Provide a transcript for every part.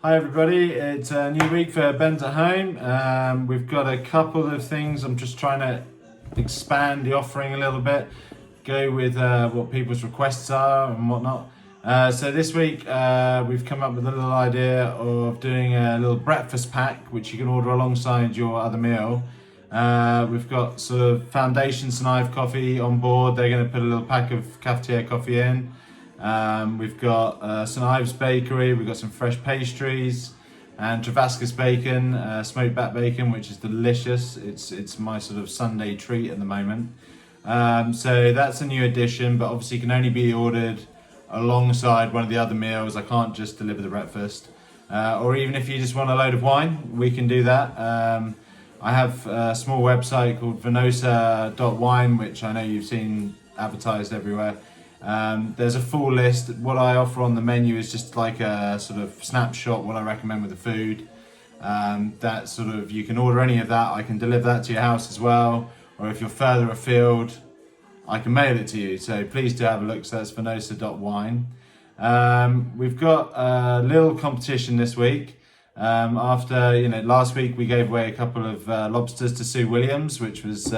Hi everybody, it's a new week for Ben's at Home. We've got a couple of things. I'm just trying to expand the offering a little bit, go with what people's requests are and whatnot. So this week we've come up with a little idea of doing a little breakfast pack which you can order alongside your other meal. We've got sort of Foundation St Ives coffee on board. They're going to put a little pack of cafetiere coffee in. We've got St Ives Bakery, we've got some fresh pastries, and Travascus bacon, smoked back bacon, which is delicious. It's my sort of Sunday treat at the moment. So that's a new addition, but obviously can only be ordered alongside one of the other meals. I can't just deliver the breakfast. Or even if you just want a load of wine, we can do that. I have a small website called venosa.wine, which I know you've seen advertised everywhere. There's a full list. What I offer on the menu is just like a sort of snapshot, what I recommend with the food. That sort of, you can order any of that. I can deliver that to your house as well. Or if you're further afield, I can mail it to you. So please do have a look. So that's venosa.wine. We've got a little competition this week. After, last week we gave away a couple of lobsters to Sue Williams, which was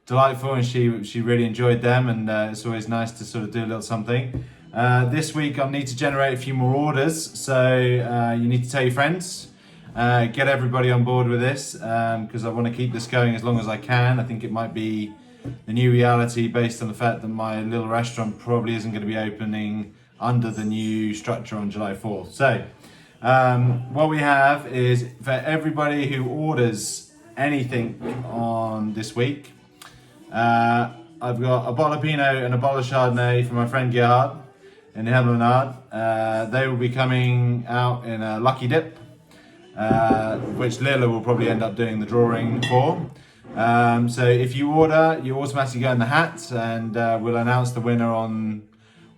delightful, and she really enjoyed them, and it's always nice to sort of do a little something. This week I need to generate a few more orders, so you need to tell your friends, get everybody on board with this, because I want to keep this going as long as I can. I think it might be the new reality based on the fact that my little restaurant probably isn't going to be opening under the new structure on July 4th. So what we have is, for everybody who orders anything on this week, I've got a bottle of Pinot and a bottle of Chardonnay from my friend Gerhard in Hemlenard. They will be coming out in a lucky dip, which Lila will probably end up doing the drawing for. So if you order, you automatically go in the hat, and we'll announce the winner on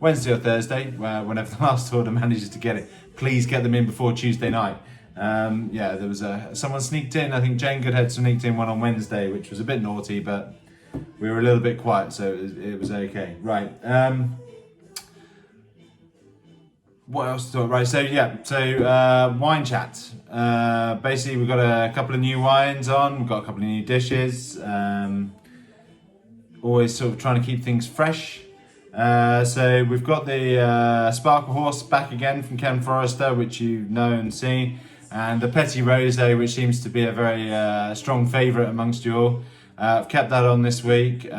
Wednesday or Thursday, whenever the last order manages to get it. Please get them in before Tuesday night. There was someone sneaked in. I think Jane Goodhead sneaked in one on Wednesday, which was a bit naughty, but we were a little bit quiet, so it was okay. Right. What else to talk? Right. So wine chat. Basically, we've got a couple of new wines on. We've got a couple of new dishes. Always sort of trying to keep things fresh. So we've got the Sparkle Horse back again from Ken Forrester, which you know and seen, and the Petit Rosé, which seems to be a very strong favourite amongst you all. I've kept that on this week. The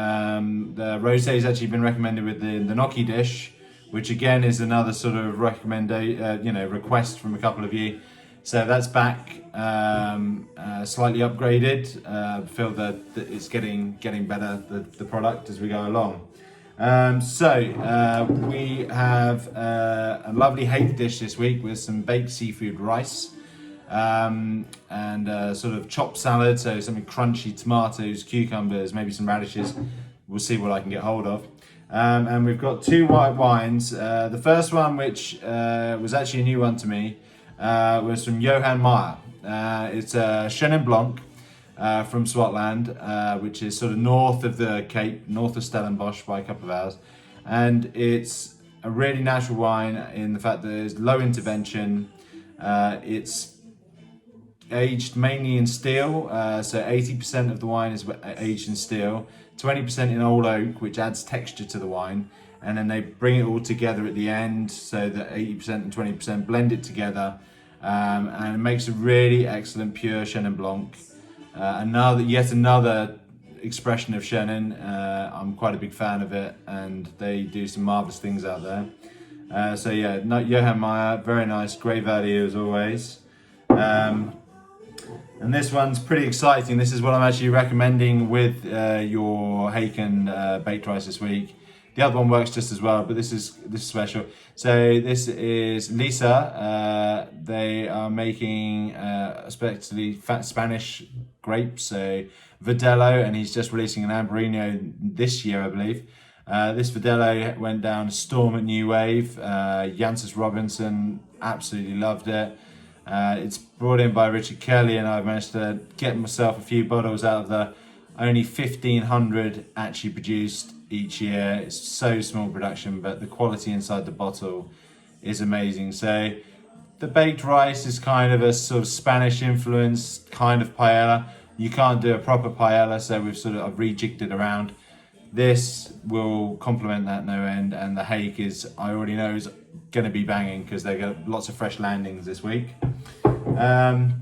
rosé has actually been recommended with the gnocchi dish, which again is another sort of request from a couple of you. So that's back, slightly upgraded. Feel that it's getting better, the product, as we go along. We have a lovely hake dish this week with some baked seafood rice. And sort of chopped salad, so something crunchy, tomatoes, cucumbers, maybe some radishes. We'll see what I can get hold of. And we've got two white wines. The first one, which was actually a new one to me, was from Johan Meyer. It's a Chenin Blanc from Swartland, which is sort of north of the Cape, north of Stellenbosch by a couple of hours. And it's a really natural wine in the fact that there's low intervention. It's aged mainly in steel, so 80% of the wine is aged in steel, 20% in old oak, which adds texture to the wine, and then they bring it all together at the end, so that 80% and 20% blend it together, and it makes a really excellent pure Chenin Blanc. Yet another expression of Chenin. I'm quite a big fan of it, and they do some marvellous things out there. Johan Meyer, very nice, great value as always. And this one's pretty exciting. This is what I'm actually recommending with your hake and baked rice this week. The other one works just as well, but this is special. So this is Lisa. They are making especially fat Spanish grapes, so Verdelho, and he's just releasing an Ambarino this year, I believe. This Verdelho went down a storm at New Wave. Jancis Robinson absolutely loved it. It's brought in by Richard Kelly, and I've managed to get myself a few bottles out of the only 1,500 actually produced each year. It's so small production, but the quality inside the bottle is amazing. So the baked rice is kind of a sort of Spanish influenced kind of paella. You can't do a proper paella, so I've rejigged it around. This will complement that no end, and the hake I already know is going to be banging because they got lots of fresh landings this week. And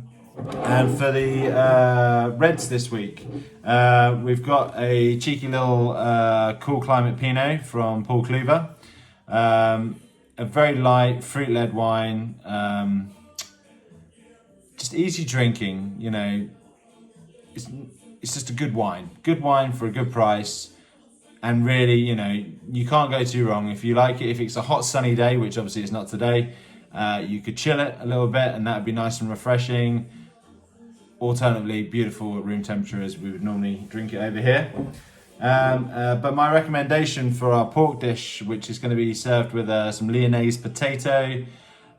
for the reds this week, we've got a cheeky little Cool Climate Pinot from Paul Kluver. A very light fruit-led wine, just easy drinking. You know, it's just a good wine for a good price. And really, you know, you can't go too wrong. If you like it, if it's a hot sunny day, which obviously it's not today, you could chill it a little bit and that would be nice and refreshing. Alternatively, beautiful at room temperature as we would normally drink it over here. But my recommendation for our pork dish, which is going to be served with some Lyonnaise potato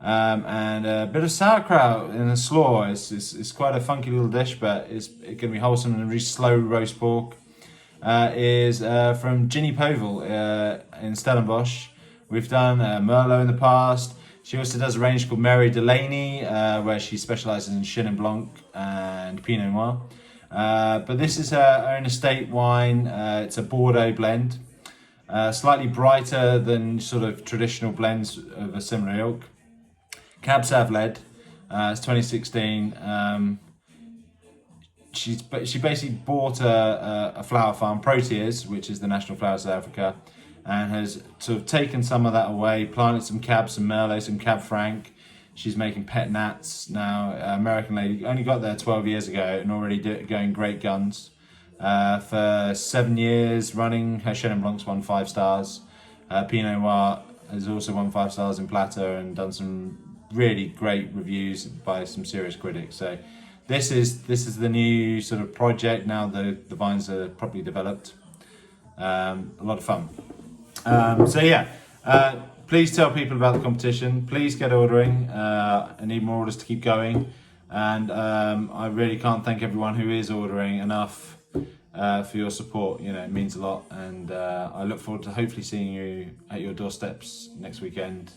and a bit of sauerkraut in a slaw. It's quite a funky little dish, but it's going to be wholesome and really slow roast pork. Is from Ginny Povil in Stellenbosch. We've done Merlot in the past. She also does a range called Mary Delaney, where she specialises in Chenin Blanc and Pinot Noir. But this is her own estate wine. It's a Bordeaux blend, slightly brighter than sort of traditional blends of a similar ilk. Cab Sav led. It's 2016. She basically bought a flower farm, Proteas, which is the national flower of South Africa, and has sort of taken some of that away, planted some Cab, some Merlot, some Cab Franc. She's making pet nats now. American lady, only got there 12 years ago and already going great guns. For 7 years running, her Chenin Blanc's won 5 stars. Pinot Noir has also won 5 stars in Platter and done some really great reviews by some serious critics. So this is the new sort of project now that the vines are properly developed. A lot of fun. Please tell people about the competition. Please get ordering. I need more orders to keep going. And I really can't thank everyone who is ordering enough for your support. You know, it means a lot. And I look forward to hopefully seeing you at your doorsteps next weekend.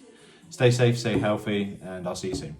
Stay safe, stay healthy, and I'll see you soon.